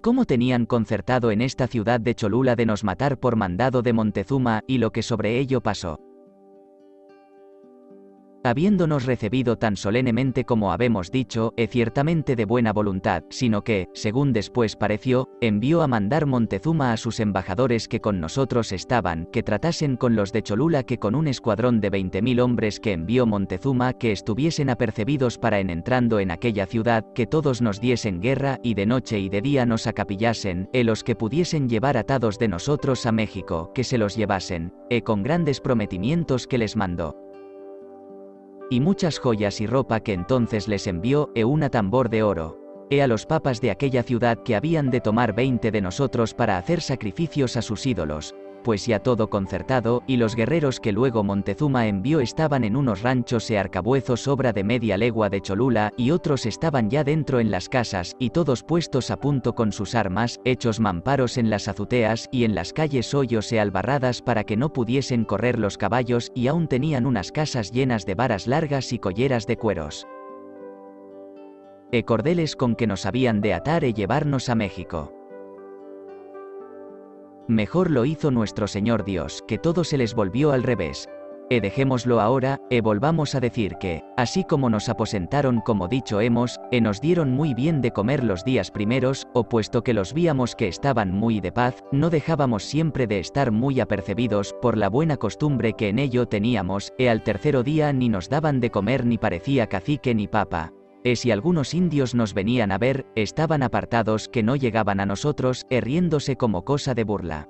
cómo tenían concertado en esta ciudad de Cholula de nos matar por mandado de Montezuma, y lo que sobre ello pasó. Habiéndonos recibido tan solemnemente como habemos dicho, ciertamente de buena voluntad, sino que, según después pareció, envió a mandar Montezuma a sus embajadores que con nosotros estaban, que tratasen con los de Cholula, que con un escuadrón de 20.000 hombres que envió Montezuma, que estuviesen apercebidos para en entrando en aquella ciudad, que todos nos diesen guerra, y de noche y de día nos acapillasen, los que pudiesen llevar atados de nosotros a México, que se los llevasen, con grandes prometimientos que les mandó. Y muchas joyas y ropa que entonces les envió, una tambor de oro. A los papas de aquella ciudad que habían de tomar 20 de nosotros para hacer sacrificios a sus ídolos, pues ya todo concertado, y los guerreros que luego Montezuma envió estaban en unos ranchos arcabuezos obra de media legua de Cholula, y otros estaban ya dentro en las casas, y todos puestos a punto con sus armas, hechos mamparos en las azuteas, y en las calles hoyos albarradas para que no pudiesen correr los caballos, y aún tenían unas casas llenas de varas largas y colleras de cueros. Cordeles con que nos habían de atar y llevarnos a México. Mejor lo hizo nuestro Señor Dios, que todo se les volvió al revés. Dejémoslo ahora, volvamos a decir que, así como nos aposentaron como dicho hemos, nos dieron muy bien de comer los días primeros, puesto que los víamos que estaban muy de paz, no dejábamos siempre de estar muy apercebidos, por la buena costumbre que en ello teníamos, al tercero día ni nos daban de comer ni parecía cacique ni papa. Si algunos indios nos venían a ver, estaban apartados que no llegaban a nosotros, riéndose como cosa de burla.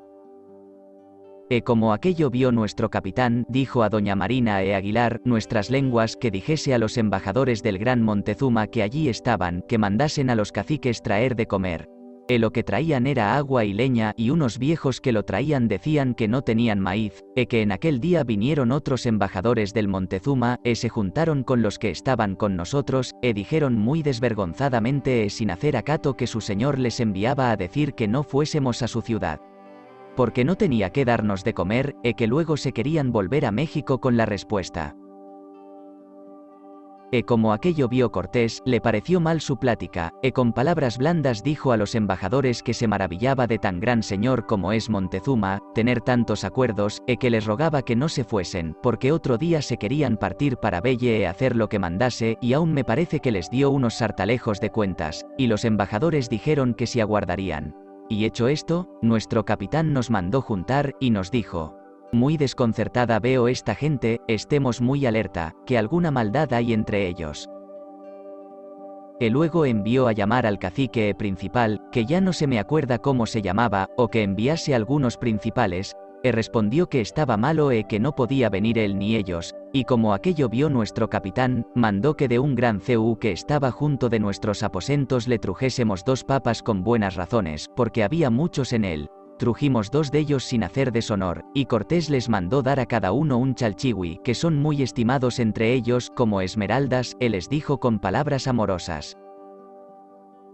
Como aquello vio nuestro capitán, dijo a doña Marina Aguilar, nuestras lenguas, que dijese a los embajadores del gran Montezuma que allí estaban, que mandasen a los caciques traer de comer. Lo que traían era agua y leña, y unos viejos que lo traían decían que no tenían maíz, que en aquel día vinieron otros embajadores del Montezuma, se juntaron con los que estaban con nosotros, dijeron muy desvergonzadamente sin hacer acato que su señor les enviaba a decir que no fuésemos a su ciudad. Porque no tenía que darnos de comer, que luego se querían volver a México con la respuesta. Como aquello vio Cortés, le pareció mal su plática, con palabras blandas dijo a los embajadores que se maravillaba de tan gran señor como es Montezuma, tener tantos acuerdos, que les rogaba que no se fuesen, porque otro día se querían partir para velle hacer lo que mandase, y aún me parece que les dio unos sartalejos de cuentas, y los embajadores dijeron que se aguardarían. Y hecho esto, nuestro capitán nos mandó juntar, y nos dijo: muy desconcertada veo esta gente, estemos muy alerta, que alguna maldad hay entre ellos. Luego envió a llamar al cacique principal, que ya no se me acuerda cómo se llamaba, o que enviase algunos principales, respondió que estaba malo que no podía venir él ni ellos, y como aquello vio nuestro capitán, mandó que de un gran ceú que estaba junto de nuestros aposentos le trujésemos 2 papas con buenas razones, porque había muchos en él. Trujimos 2 de ellos sin hacer deshonor, y Cortés les mandó dar a cada uno un chalchihui, que son muy estimados entre ellos como esmeraldas, les dijo con palabras amorosas.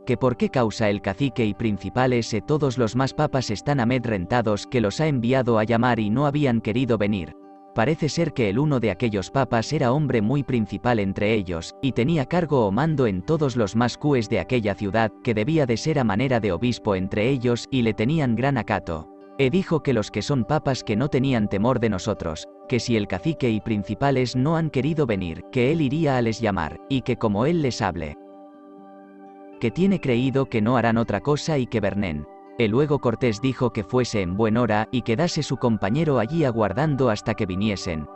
Que por qué causa el cacique y principales todos los más papas están amedrentados que los ha enviado a llamar y no habían querido venir. Parece ser que el uno de aquellos papas era hombre muy principal entre ellos, y tenía cargo o mando en todos los más cues de aquella ciudad, que debía de ser a manera de obispo entre ellos, y le tenían gran acato. Dijo que los que son papas que no tenían temor de nosotros, que si el cacique y principales no han querido venir, que él iría a les llamar, y que como él les hable, que tiene creído que no harán otra cosa y que vernen. Luego Cortés dijo que fuese en buen hora, y quedase su compañero allí aguardando hasta que viniesen.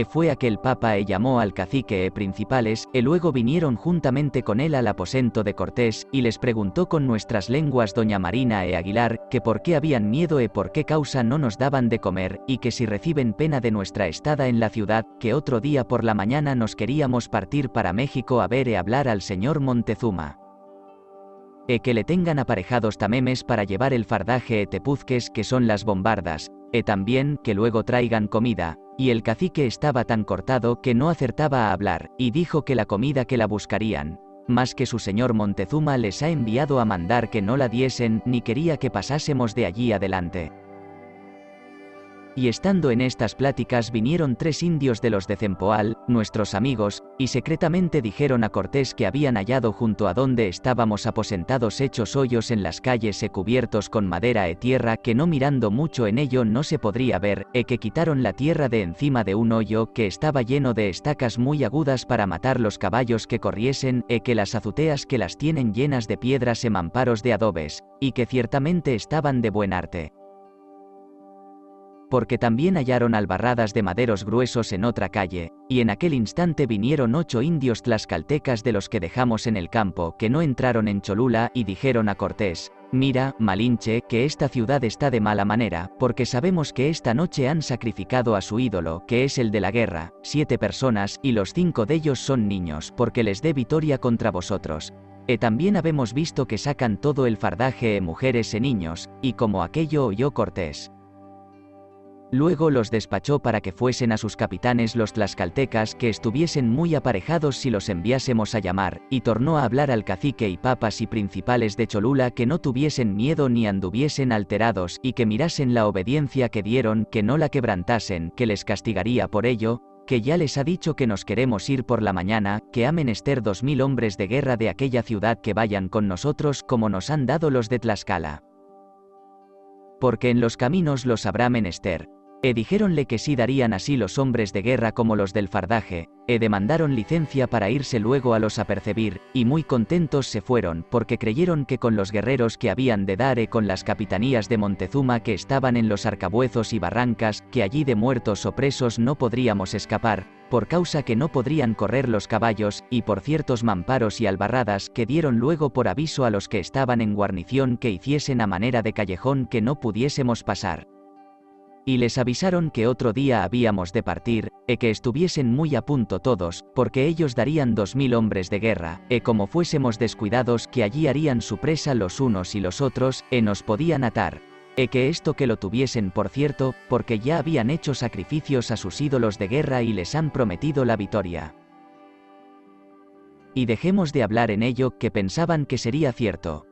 Fue aquel papa llamó al cacique principales, luego vinieron juntamente con él al aposento de Cortés, y les preguntó con nuestras lenguas doña Marina Aguilar, que por qué habían miedo por qué causa no nos daban de comer, y que si reciben pena de nuestra estada en la ciudad, que otro día por la mañana nos queríamos partir para México a ver hablar al señor Montezuma. Que le tengan aparejados tamemes para llevar el fardaje tepuzques que son las bombardas, también que luego traigan comida, y el cacique estaba tan cortado que no acertaba a hablar, y dijo que la comida que la buscarían, mas que su señor Montezuma les ha enviado a mandar que no la diesen, ni quería que pasásemos de allí adelante. Y estando en estas pláticas vinieron 3 indios de los de Cempoal, nuestros amigos, y secretamente dijeron a Cortés que habían hallado junto a donde estábamos aposentados hechos hoyos en las calles cubiertos con madera tierra que no mirando mucho en ello no se podría ver, que quitaron la tierra de encima de un hoyo que estaba lleno de estacas muy agudas para matar los caballos que corriesen, que las azuteas que las tienen llenas de piedras mamparos de adobes, y que ciertamente estaban de buen arte. Porque también hallaron albarradas de maderos gruesos en otra calle, y en aquel instante vinieron 8 indios tlaxcaltecas de los que dejamos en el campo que no entraron en Cholula y dijeron a Cortés: mira, Malinche, que esta ciudad está de mala manera, porque sabemos que esta noche han sacrificado a su ídolo, que es el de la guerra, 7 personas, y los 5 de ellos son niños, porque les dé vitoria contra vosotros. También habemos visto que sacan todo el fardaje mujeres niños, y como aquello oyó Cortés, luego los despachó para que fuesen a sus capitanes los tlaxcaltecas que estuviesen muy aparejados si los enviásemos a llamar, y tornó a hablar al cacique y papas y principales de Cholula que no tuviesen miedo ni anduviesen alterados y que mirasen la obediencia que dieron, que no la quebrantasen, que les castigaría por ello, que ya les ha dicho que nos queremos ir por la mañana, que ha menester 2000 hombres de guerra de aquella ciudad que vayan con nosotros como nos han dado los de Tlaxcala. Porque en los caminos los habrá menester. Dijéronle que sí darían así los hombres de guerra como los del fardaje, demandaron licencia para irse luego a los apercebir, y muy contentos se fueron, porque creyeron que con los guerreros que habían de dar con las capitanías de Montezuma que estaban en los arcabuezos y barrancas, que allí de muertos o presos no podríamos escapar, por causa que no podrían correr los caballos, y por ciertos mamparos y albarradas que dieron luego por aviso a los que estaban en guarnición que hiciesen a manera de callejón que no pudiésemos pasar. Y les avisaron que otro día habíamos de partir, que estuviesen muy a punto todos, porque ellos darían 2000 hombres de guerra, como fuésemos descuidados que allí harían su presa los unos y los otros, nos podían atar. Que esto que lo tuviesen por cierto, porque ya habían hecho sacrificios a sus ídolos de guerra y les han prometido la vitoria. Y dejemos de hablar en ello, que pensaban que sería cierto.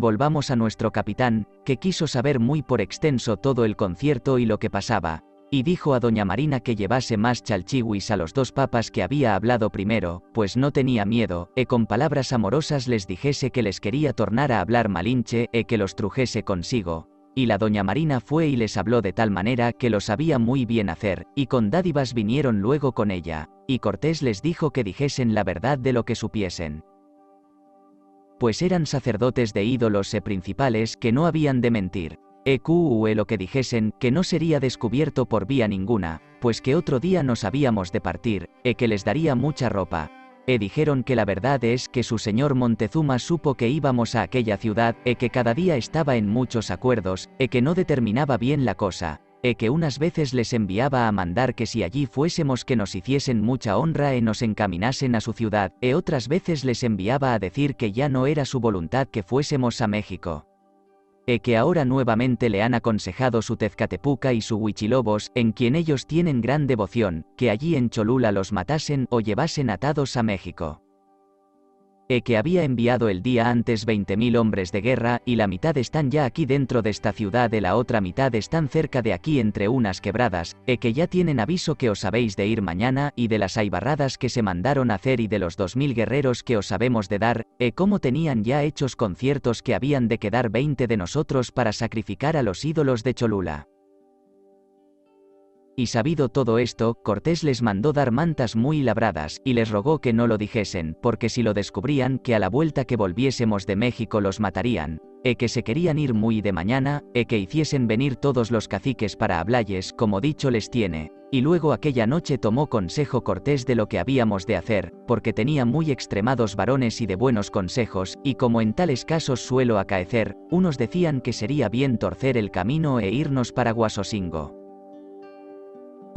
Volvamos a nuestro capitán, que quiso saber muy por extenso todo el concierto y lo que pasaba, y dijo a doña Marina que llevase más chalchihuis a los 2 papas que había hablado primero, pues no tenía miedo, con palabras amorosas les dijese que les quería tornar a hablar Malinche, que los trujese consigo. Y la doña Marina fue y les habló de tal manera que lo sabía muy bien hacer, y con dádivas vinieron luego con ella, y Cortés les dijo que dijesen la verdad de lo que supiesen. Pues eran sacerdotes de ídolos principales que no habían de mentir, lo que dijesen, que no sería descubierto por vía ninguna, pues que otro día nos habíamos de partir, que les daría mucha ropa. Dijeron que la verdad es que su señor Montezuma supo que íbamos a aquella ciudad, que cada día estaba en muchos acuerdos, que no determinaba bien la cosa, que unas veces les enviaba a mandar que si allí fuésemos que nos hiciesen mucha honra nos encaminasen a su ciudad, otras veces les enviaba a decir que ya no era su voluntad que fuésemos a México. Que ahora nuevamente le han aconsejado su Tezcatepuca y su Huichilobos, en quien ellos tienen gran devoción, que allí en Cholula los matasen o llevasen atados a México. Que había enviado el día antes 20.000 hombres de guerra, y la mitad están ya aquí dentro de esta ciudad y la otra mitad están cerca de aquí entre unas quebradas, que ya tienen aviso que os habéis de ir mañana, y de las aibarradas que se mandaron hacer y de los 2000 guerreros que os habemos de dar, como tenían ya hechos conciertos que habían de quedar 20 de nosotros para sacrificar a los ídolos de Cholula. Y sabido todo esto, Cortés les mandó dar mantas muy labradas, y les rogó que no lo dijesen, porque si lo descubrían, que a la vuelta que volviésemos de México los matarían, que se querían ir muy de mañana, que hiciesen venir todos los caciques para hablalles, como dicho les tiene. Y luego aquella noche tomó consejo Cortés de lo que habíamos de hacer, porque tenía muy extremados varones y de buenos consejos, y como en tales casos suelo acaecer, unos decían que sería bien torcer el camino e irnos para Guasosingo.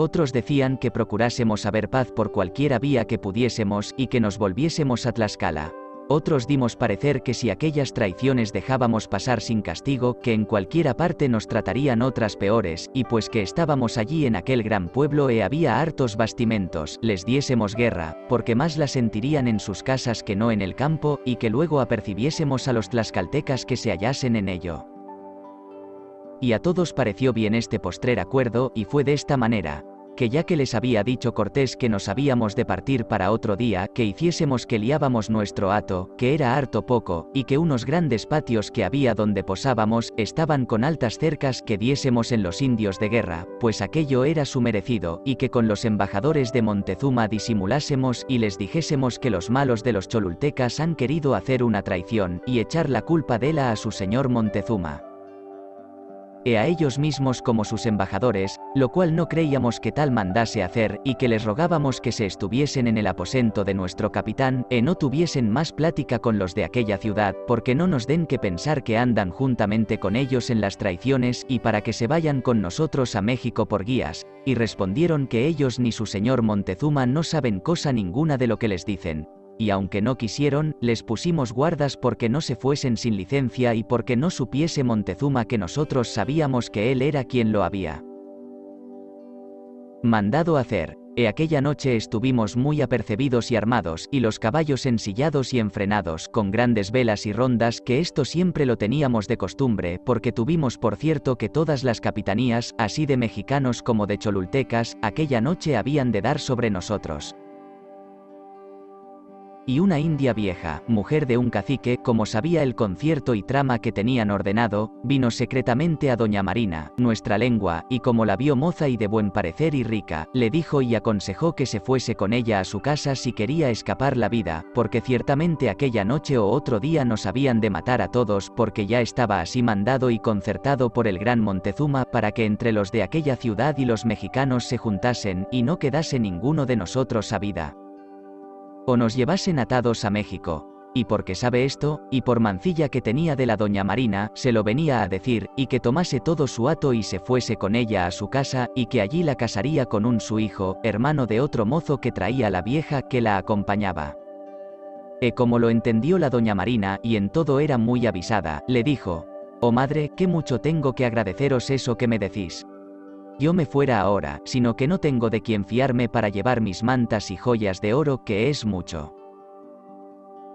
Otros decían que procurásemos haber paz por cualquiera vía que pudiésemos y que nos volviésemos a Tlaxcala. Otros dimos parecer que si aquellas traiciones dejábamos pasar sin castigo, que en cualquiera parte nos tratarían otras peores, y pues que estábamos allí en aquel gran pueblo había hartos bastimentos, les diésemos guerra, porque más la sentirían en sus casas que no en el campo, y que luego apercibiésemos a los tlaxcaltecas que se hallasen en ello. Y a todos pareció bien este postrer acuerdo, y fue de esta manera, que ya que les había dicho Cortés que nos habíamos de partir para otro día, que hiciésemos que liábamos nuestro hato, que era harto poco, y que unos grandes patios que había donde posábamos, estaban con altas cercas que diésemos en los indios de guerra, pues aquello era su merecido, y que con los embajadores de Montezuma disimulásemos y les dijésemos que los malos de los cholultecas han querido hacer una traición, y echar la culpa de la a su señor Montezuma. A ellos mismos como sus embajadores, lo cual no creíamos que tal mandase hacer, y que les rogábamos que se estuviesen en el aposento de nuestro capitán, no tuviesen más plática con los de aquella ciudad, porque no nos den que pensar que andan juntamente con ellos en las traiciones, y para que se vayan con nosotros a México por guías, y respondieron que ellos ni su señor Montezuma no saben cosa ninguna de lo que les dicen. Y aunque no quisieron, les pusimos guardas porque no se fuesen sin licencia y porque no supiese Montezuma que nosotros sabíamos que él era quien lo había mandado hacer. Aquella noche estuvimos muy apercebidos y armados, y los caballos ensillados y enfrenados, con grandes velas y rondas, que esto siempre lo teníamos de costumbre, porque tuvimos por cierto que todas las capitanías, así de mexicanos como de cholultecas, aquella noche habían de dar sobre nosotros. Y una india vieja, mujer de un cacique, como sabía el concierto y trama que tenían ordenado, vino secretamente a doña Marina, nuestra lengua, y como la vio moza y de buen parecer y rica, le dijo y aconsejó que se fuese con ella a su casa si quería escapar la vida, porque ciertamente aquella noche o otro día nos habían de matar a todos, porque ya estaba así mandado y concertado por el gran Montezuma para que entre los de aquella ciudad y los mexicanos se juntasen, y no quedase ninguno de nosotros a vida, o nos llevasen atados a México. Y porque sabe esto, y por mancilla que tenía de la doña Marina, se lo venía a decir, y que tomase todo su hato y se fuese con ella a su casa, y que allí la casaría con un su hijo, hermano de otro mozo que traía la vieja que la acompañaba. Como lo entendió la doña Marina, y en todo era muy avisada, le dijo: «Oh madre, qué mucho tengo que agradeceros eso que me decís. Yo me fuera ahora, sino que no tengo de quien fiarme para llevar mis mantas y joyas de oro, que es mucho.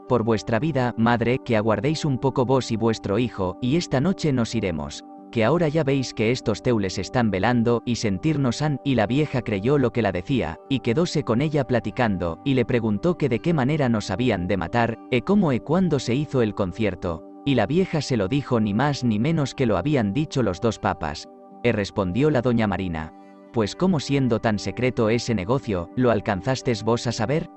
Por vuestra vida, madre, que aguardéis un poco vos y vuestro hijo, y esta noche nos iremos, que ahora ya veis que estos teules están velando, y sentirnos han». Y la vieja creyó lo que la decía, y quedóse con ella platicando, y le preguntó que de qué manera nos habían de matar, cómo cuándo se hizo el concierto, y la vieja se lo dijo ni más ni menos que lo habían dicho los dos papas. Respondió la doña Marina: «Pues cómo siendo tan secreto ese negocio, ¿lo alcanzastes vos a saber?».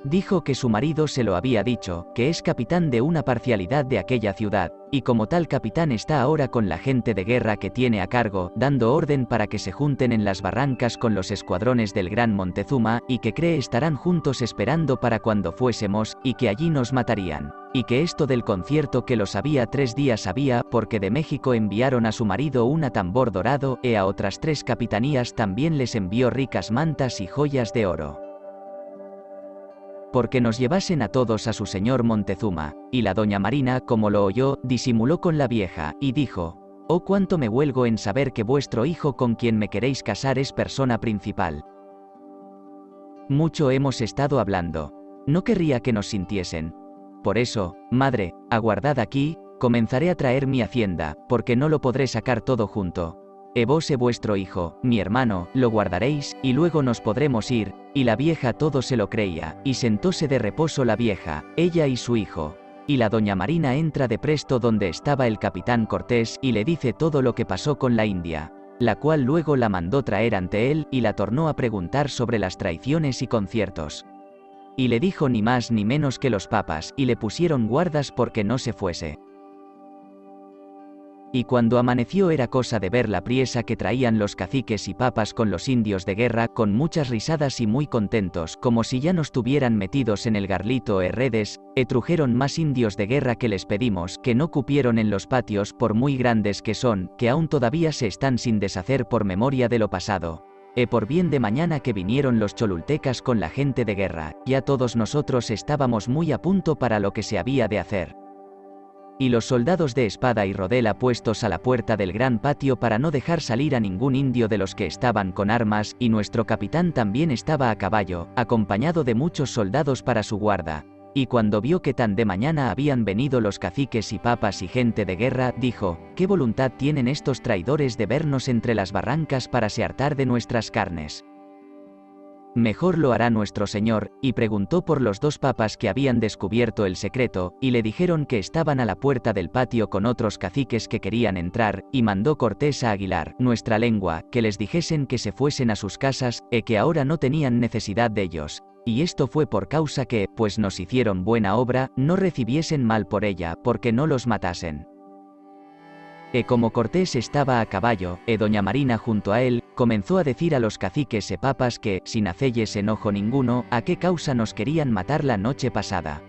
Dijo que su marido se lo había dicho, que es capitán de una parcialidad de aquella ciudad, y como tal capitán está ahora con la gente de guerra que tiene a cargo, dando orden para que se junten en las barrancas con los escuadrones del gran Montezuma, y que cree estarán juntos esperando para cuando fuésemos, y que allí nos matarían. Y que esto del concierto que lo sabía 3 días había, porque de México enviaron a su marido un tambor dorado, a otras 3 capitanías también les envió ricas mantas y joyas de oro, porque nos llevasen a todos a su señor Montezuma. Y la doña Marina, como lo oyó, disimuló con la vieja, y dijo: «Oh, cuánto me huelgo en saber que vuestro hijo con quien me queréis casar es persona principal. Mucho hemos estado hablando. No querría que nos sintiesen. Por eso, madre, aguardad aquí, comenzaré a traer mi hacienda, porque no lo podré sacar todo junto. Vos vuestro hijo, mi hermano, lo guardaréis, y luego nos podremos ir». Y la vieja todo se lo creía, y sentóse de reposo la vieja, ella y su hijo. Y la doña Marina entra de presto donde estaba el capitán Cortés, y le dice todo lo que pasó con la india, la cual luego la mandó traer ante él, y la tornó a preguntar sobre las traiciones y conciertos. Y le dijo ni más ni menos que los papas, y le pusieron guardas porque no se fuese. Y cuando amaneció era cosa de ver la priesa que traían los caciques y papas con los indios de guerra, con muchas risadas y muy contentos, como si ya nos tuvieran metidos en el garlito redes. Trujeron más indios de guerra que les pedimos, que no cupieron en los patios por muy grandes que son, que aún todavía se están sin deshacer por memoria de lo pasado. Por bien de mañana que vinieron los cholultecas con la gente de guerra, ya todos nosotros estábamos muy a punto para lo que se había de hacer. Y los soldados de espada y rodela puestos a la puerta del gran patio para no dejar salir a ningún indio de los que estaban con armas, y nuestro capitán también estaba a caballo, acompañado de muchos soldados para su guarda. y cuando vio que tan de mañana habían venido los caciques y papas y gente de guerra, dijo: ¿Qué voluntad tienen estos traidores de vernos entre las barrancas para se hartar de nuestras carnes? Mejor lo hará nuestro Señor, y preguntó por los 2 papas que habían descubierto el secreto, y le dijeron que estaban a la puerta del patio con otros caciques que querían entrar, y mandó Cortés a Aguilar, nuestra lengua, que les dijesen que se fuesen a sus casas, que ahora no tenían necesidad de ellos. Y esto fue por causa que, pues nos hicieron buena obra, no recibiesen mal por ella, porque no los matasen. Como Cortés estaba a caballo, doña Marina junto a él, comenzó a decir a los caciques e papas que, sin hacelles enojo ninguno, a qué causa nos querían matar la noche pasada.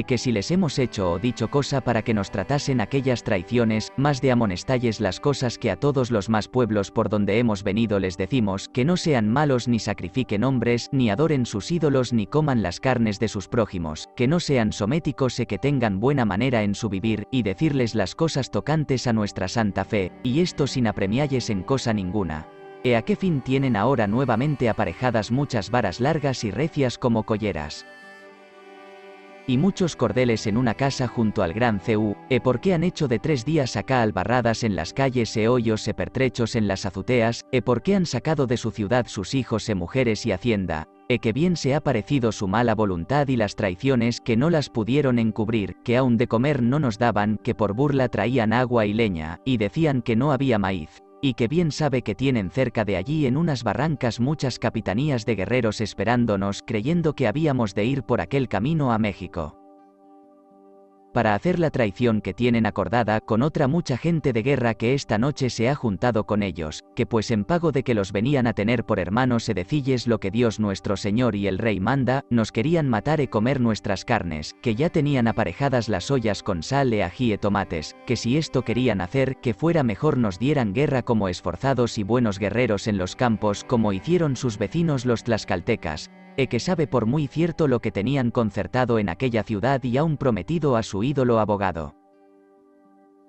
Que si les hemos hecho o dicho cosa para que nos tratasen aquellas traiciones, más de amonestalles las cosas que a todos los más pueblos por donde hemos venido les decimos, que no sean malos ni sacrifiquen hombres, ni adoren sus ídolos ni coman las carnes de sus prójimos, que no sean sométicos que tengan buena manera en su vivir, y decirles las cosas tocantes a nuestra santa fe, y esto sin apremialles en cosa ninguna. ¿A qué fin tienen ahora nuevamente aparejadas muchas varas largas y recias como colleras? Y muchos cordeles en una casa junto al gran Cu, ¿por qué han hecho de 3 días acá albarradas en las calles hoyos pertrechos en las azuteas? ¿Por qué han sacado de su ciudad sus hijos mujeres y hacienda? Que bien se ha parecido su mala voluntad y las traiciones que no las pudieron encubrir, que aun de comer no nos daban, que por burla traían agua y leña, y decían que no había maíz. Y que bien sabe que tienen cerca de allí en unas barrancas muchas capitanías de guerreros esperándonos, creyendo que habíamos de ir por aquel camino a México, para hacer la traición que tienen acordada con otra mucha gente de guerra que esta noche se ha juntado con ellos, que pues en pago de que los venían a tener por hermanos decilles lo que Dios nuestro Señor y el Rey manda, nos querían matar comer nuestras carnes, que ya tenían aparejadas las ollas con sal ají tomates, que si esto querían hacer, que fuera mejor nos dieran guerra como esforzados y buenos guerreros en los campos como hicieron sus vecinos los tlaxcaltecas, que sabe por muy cierto lo que tenían concertado en aquella ciudad y aún prometido a su ídolo abogado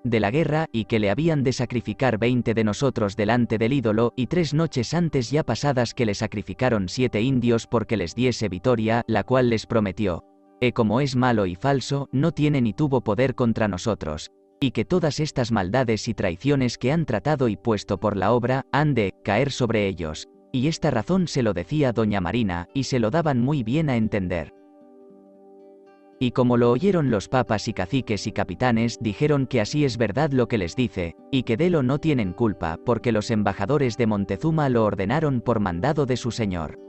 de la guerra, y que le habían de sacrificar 20 de nosotros delante del ídolo, y 3 noches antes ya pasadas que le sacrificaron 7 indios porque les diese vitoria, la cual les prometió. Como es malo y falso, no tiene ni tuvo poder contra nosotros, y que todas estas maldades y traiciones que han tratado y puesto por la obra, han de caer sobre ellos. Y esta razón se lo decía doña Marina, y se lo daban muy bien a entender. Y como lo oyeron los papas y caciques y capitanes, dijeron que así es verdad lo que les dice, y que de lo no tienen culpa, porque los embajadores de Montezuma lo ordenaron por mandado de su señor.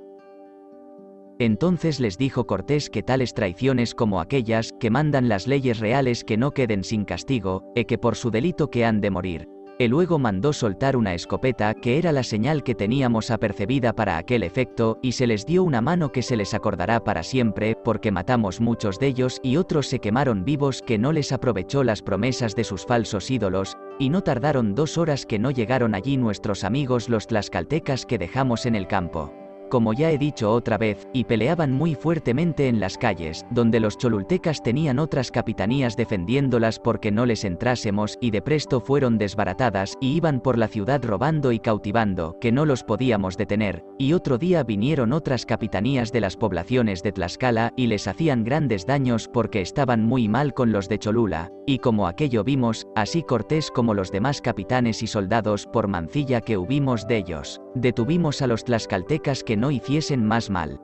Entonces les dijo Cortés que tales traiciones como aquellas, que mandan las leyes reales que no queden sin castigo, que por su delito que han de morir. Luego mandó soltar una escopeta que era la señal que teníamos apercebida para aquel efecto, y se les dio una mano que se les acordará para siempre, porque matamos muchos de ellos y otros se quemaron vivos que no les aprovechó las promesas de sus falsos ídolos, y no tardaron 2 horas que no llegaron allí nuestros amigos los tlaxcaltecas que dejamos en el campo. Como ya he dicho otra vez, y peleaban muy fuertemente en las calles, donde los cholultecas tenían otras capitanías defendiéndolas porque no les entrásemos, y de presto fueron desbaratadas, y iban por la ciudad robando y cautivando, que no los podíamos detener, y otro día vinieron otras capitanías de las poblaciones de Tlaxcala, y les hacían grandes daños porque estaban muy mal con los de Cholula, y como aquello vimos, así Cortés como los demás capitanes y soldados, por mancilla que hubimos de ellos, detuvimos a los tlaxcaltecas que no hiciesen más mal.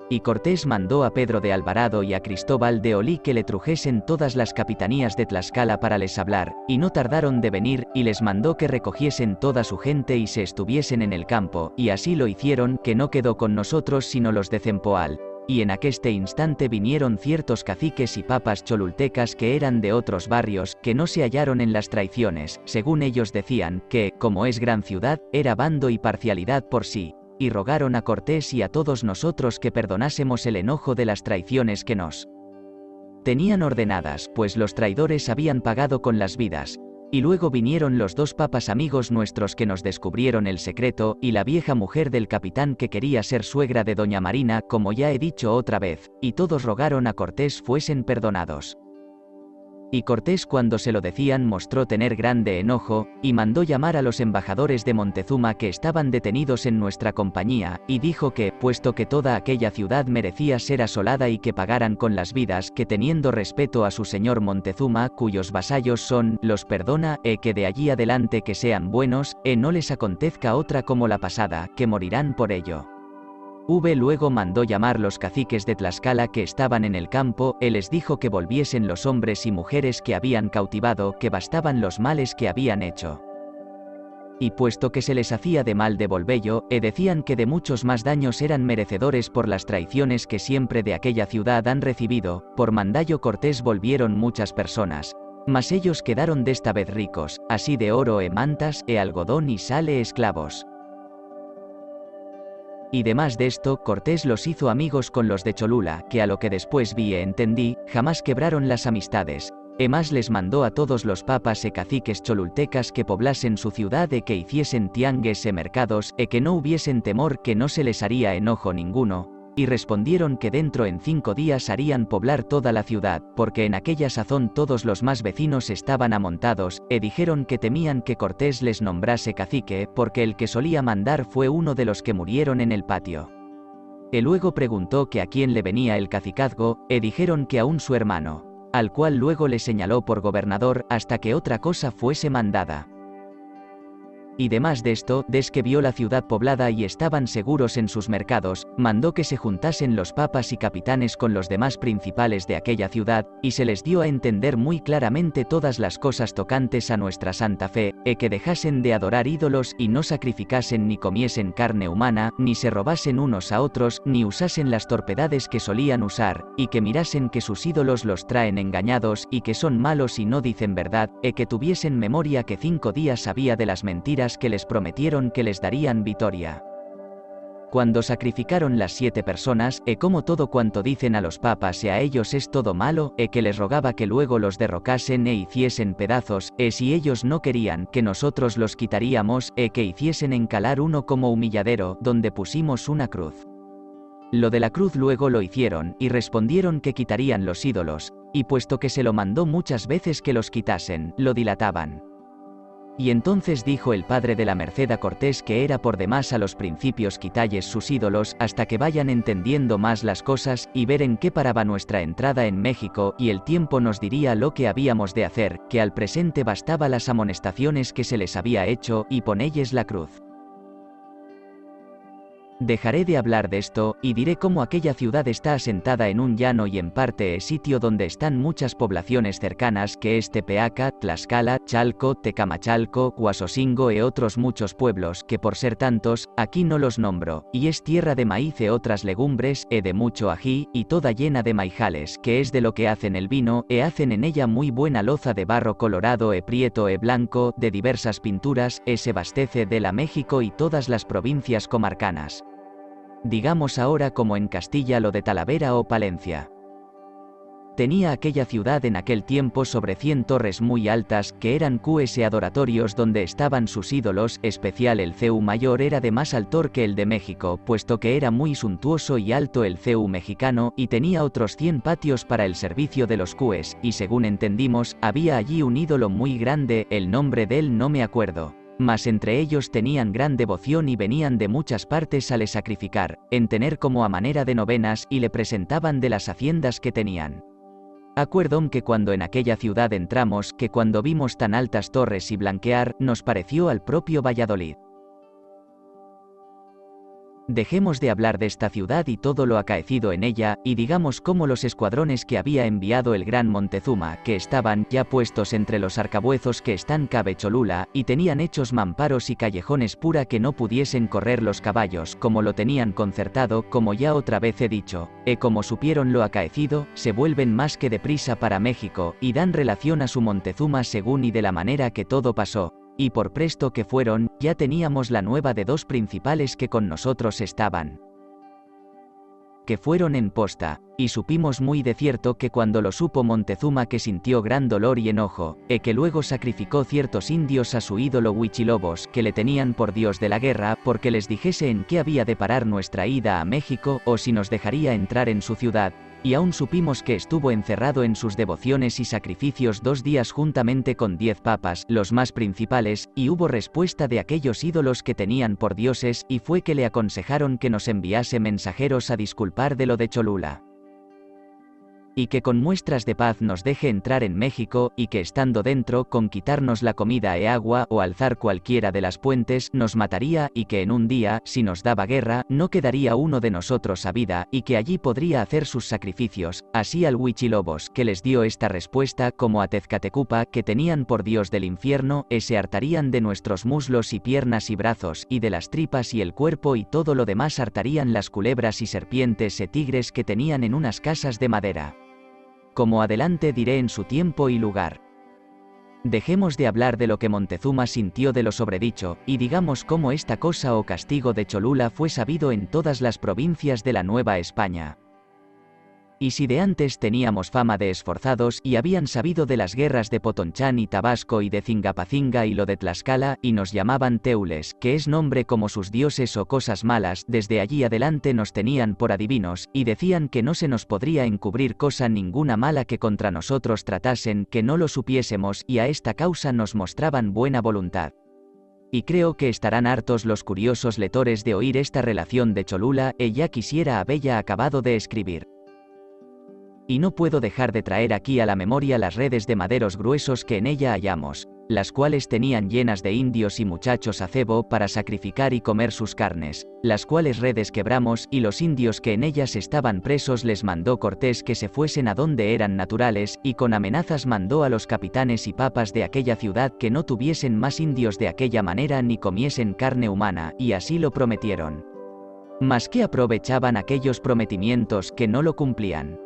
Y Cortés mandó a Pedro de Alvarado y a Cristóbal de Olí que le trujesen todas las capitanías de Tlaxcala para les hablar, y no tardaron de venir, y les mandó que recogiesen toda su gente y se estuviesen en el campo, y así lo hicieron, que no quedó con nosotros sino los de Cempoal. Y en aqueste instante vinieron ciertos caciques y papas cholultecas que eran de otros barrios, que no se hallaron en las traiciones, según ellos decían, que, como es gran ciudad, era bando y parcialidad por sí, y rogaron a Cortés y a todos nosotros que perdonásemos el enojo de las traiciones que nos tenían ordenadas, pues los traidores habían pagado con las vidas. Y luego vinieron los 2 papas amigos nuestros que nos descubrieron el secreto, y la vieja mujer del capitán que quería ser suegra de doña Marina, como ya he dicho otra vez, y todos rogaron a Cortés fuesen perdonados. Y Cortés, cuando se lo decían, mostró tener grande enojo, y mandó llamar a los embajadores de Montezuma que estaban detenidos en nuestra compañía, y dijo que, puesto que toda aquella ciudad merecía ser asolada y que pagaran con las vidas, que teniendo respeto a su señor Montezuma, cuyos vasallos son, los perdona, que de allí adelante que sean buenos, no les acontezca otra como la pasada, que morirán por ello. Luego mandó llamar los caciques de Tlaxcala que estaban en el campo, les dijo que volviesen los hombres y mujeres que habían cautivado, que bastaban los males que habían hecho. Y puesto que se les hacía de mal devolvello, decían que de muchos más daños eran merecedores por las traiciones que siempre de aquella ciudad han recibido. Por mandallo Cortés volvieron muchas personas, mas ellos quedaron desta vez ricos, así de oro mantas, algodón y sale esclavos. Y demás de esto, Cortés los hizo amigos con los de Cholula, que a lo que después vi entendí, jamás quebraron las amistades. Más les mandó a todos los papas caciques cholultecas que poblasen su ciudad que hiciesen tiangues mercados, que no hubiesen temor que no se les haría enojo ninguno. Y respondieron que dentro en 5 días harían poblar toda la ciudad, porque en aquella sazón todos los más vecinos estaban amontados, dijeron que temían que Cortés les nombrase cacique, porque el que solía mandar fue uno de los que murieron en el patio. Luego preguntó que a quién le venía el cacicazgo, dijeron que a un su hermano, al cual luego le señaló por gobernador, hasta que otra cosa fuese mandada. Y demás de esto, des que vio la ciudad poblada y estaban seguros en sus mercados, mandó que se juntasen los papas y capitanes con los demás principales de aquella ciudad, y se les dio a entender muy claramente todas las cosas tocantes a nuestra santa fe, que dejasen de adorar ídolos y no sacrificasen ni comiesen carne humana, ni se robasen unos a otros, ni usasen las torpedades que solían usar, y que mirasen que sus ídolos los traen engañados, y que son malos y no dicen verdad, que tuviesen memoria que 5 días había de las mentiras que les prometieron que les darían victoria. Cuando sacrificaron las 7 personas, como todo cuanto dicen a los papas a ellos es todo malo, que les rogaba que luego los derrocasen hiciesen pedazos, si ellos no querían que nosotros los quitaríamos, que hiciesen encalar uno como humilladero, donde pusimos una cruz. Lo de la cruz luego lo hicieron, y respondieron que quitarían los ídolos, y puesto que se lo mandó muchas veces que los quitasen, lo dilataban. Y entonces dijo el padre de la Merced a Cortés que era por demás a los principios quitalles sus ídolos, hasta que vayan entendiendo más las cosas, y ver en qué paraba nuestra entrada en México, y el tiempo nos diría lo que habíamos de hacer, que al presente bastaba las amonestaciones que se les había hecho, y ponelles la cruz. Dejaré de hablar de esto, y diré cómo aquella ciudad está asentada en un llano y en parte es sitio donde están muchas poblaciones cercanas que es Tepeaca, Tlaxcala, Chalco, Tecamachalco, Huasocingo otros muchos pueblos que por ser tantos, aquí no los nombro, y es tierra de maíz otras legumbres, de mucho ají, y toda llena de maijales, que es de lo que hacen el vino, hacen en ella muy buena loza de barro colorado prieto blanco, de diversas pinturas, se bastece de la México y todas las provincias comarcanas. Digamos ahora como en Castilla lo de Talavera o Palencia. Tenía aquella ciudad en aquel tiempo sobre 100 torres muy altas, que eran cues adoratorios donde estaban sus ídolos, especial el CEU mayor era de más altor que el de México, puesto que era muy suntuoso y alto el CEU mexicano, y tenía otros 100 patios para el servicio de los cues, y según entendimos, había allí un ídolo muy grande, el nombre de él no me acuerdo. Mas entre ellos tenían gran devoción y venían de muchas partes a le sacrificar, en tener como a manera de novenas y le presentaban de las haciendas que tenían. Acuerdón que cuando en aquella ciudad entramos, que cuando vimos tan altas torres y blanquear, nos pareció al propio Valladolid. Dejemos de hablar de esta ciudad y todo lo acaecido en ella, y digamos cómo los escuadrones que había enviado el gran Montezuma, que estaban ya puestos entre los arcabuezos que están cabe Cholula, y tenían hechos mamparos y callejones pura que no pudiesen correr los caballos, como lo tenían concertado, como ya otra vez he dicho, como supieron lo acaecido, se vuelven más que deprisa para México, y dan relación a su Montezuma según y de la manera que todo pasó. Y por presto que fueron, ya teníamos la nueva de 2 principales que con nosotros estaban, que fueron en posta, y supimos muy de cierto que cuando lo supo Montezuma que sintió gran dolor y enojo, que luego sacrificó ciertos indios a su ídolo Huichilobos, que le tenían por dios de la guerra, porque les dijese en qué había de parar nuestra ida a México, o si nos dejaría entrar en su ciudad, y aún supimos que estuvo encerrado en sus devociones y sacrificios 2 días juntamente con 10 papas, los más principales, y hubo respuesta de aquellos ídolos que tenían por dioses, y fue que le aconsejaron que nos enviase mensajeros a disculpar de lo de Cholula. Y que con muestras de paz nos deje entrar en México, y que estando dentro, con quitarnos la comida e agua, o alzar cualquiera de las puentes, nos mataría, y que en un día, si nos daba guerra, no quedaría uno de nosotros a vida, y que allí podría hacer sus sacrificios. Así al Huichilobos, que les dio esta respuesta, como a Tezcatecupa, que tenían por dios del infierno, se hartarían de nuestros muslos y piernas y brazos, y de las tripas y el cuerpo y todo lo demás hartarían las culebras y serpientes e tigres que tenían en unas casas de madera. Como adelante diré en su tiempo y lugar. Dejemos de hablar de lo que Montezuma sintió de lo sobredicho, y digamos cómo esta cosa o castigo de Cholula fue sabido en todas las provincias de la Nueva España. Y si de antes teníamos fama de esforzados y habían sabido de las guerras de Potonchán y Tabasco y de Cingapacinga y lo de Tlaxcala, y nos llamaban teules, que es nombre como sus dioses o cosas malas, desde allí adelante nos tenían por adivinos, y decían que no se nos podría encubrir cosa ninguna mala que contra nosotros tratasen, que no lo supiésemos, y a esta causa nos mostraban buena voluntad. Y creo que estarán hartos los curiosos lectores de oír esta relación de Cholula, ya quisiera habella acabado de escribir. Y no puedo dejar de traer aquí a la memoria las redes de maderos gruesos que en ella hallamos, las cuales tenían llenas de indios y muchachos a cebo para sacrificar y comer sus carnes, las cuales redes quebramos, y los indios que en ellas estaban presos les mandó Cortés que se fuesen a donde eran naturales, y con amenazas mandó a los capitanes y papas de aquella ciudad que no tuviesen más indios de aquella manera ni comiesen carne humana, y así lo prometieron. Mas ¿qué aprovechaban aquellos prometimientos que no lo cumplían?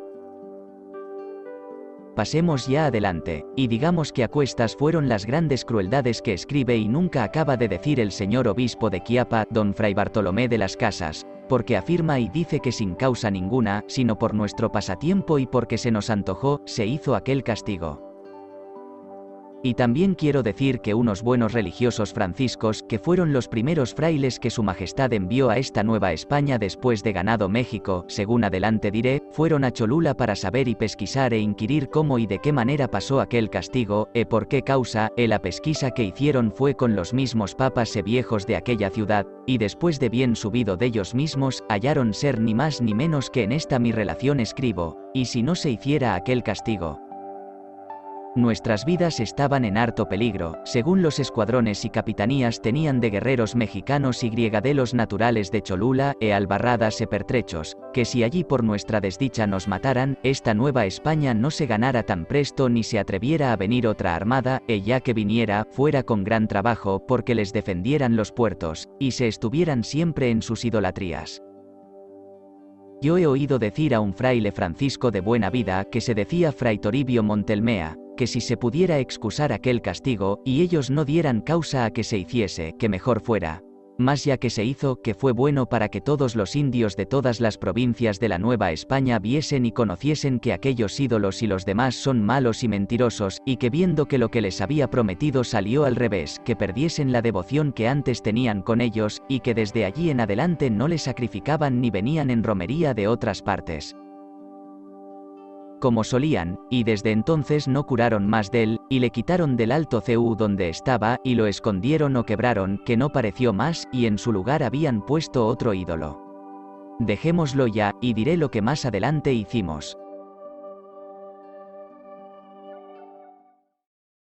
Pasemos ya adelante, y digamos que aquestas fueron las grandes crueldades que escribe y nunca acaba de decir el señor obispo de Quiapa, don Fray Bartolomé de las Casas, porque afirma y dice que sin causa ninguna, sino por nuestro pasatiempo y porque se nos antojó, se hizo aquel castigo. Y también quiero decir que unos buenos religiosos franciscos, que fueron los primeros frailes que su majestad envió a esta Nueva España después de ganado México, según adelante diré, fueron a Cholula para saber y pesquisar e inquirir cómo y de qué manera pasó aquel castigo, por qué causa, la pesquisa que hicieron fue con los mismos papas viejos de aquella ciudad, y después de bien subido de ellos mismos, hallaron ser ni más ni menos que en esta mi relación escribo, y si no se hiciera aquel castigo, nuestras vidas estaban en harto peligro, según los escuadrones y capitanías tenían de guerreros mexicanos y griegadelos naturales de Cholula, albarradas pertrechos, que si allí por nuestra desdicha nos mataran, esta Nueva España no se ganara tan presto ni se atreviera a venir otra armada, ya que viniera, fuera con gran trabajo, porque les defendieran los puertos, y se estuvieran siempre en sus idolatrías. Yo he oído decir a un fraile Francisco de buena vida, que se decía Fray Toribio Montelmea, que si se pudiera excusar aquel castigo, y ellos no dieran causa a que se hiciese, que mejor fuera. Mas ya que se hizo, que fue bueno para que todos los indios de todas las provincias de la Nueva España viesen y conociesen que aquellos ídolos y los demás son malos y mentirosos, y que viendo que lo que les había prometido salió al revés, que perdiesen la devoción que antes tenían con ellos, y que desde allí en adelante no les sacrificaban ni venían en romería de otras partes, como solían, y desde entonces no curaron más de él, y le quitaron del alto Ceú donde estaba, y lo escondieron o quebraron, que no pareció más, y en su lugar habían puesto otro ídolo. Dejémoslo ya, y diré lo que más adelante hicimos.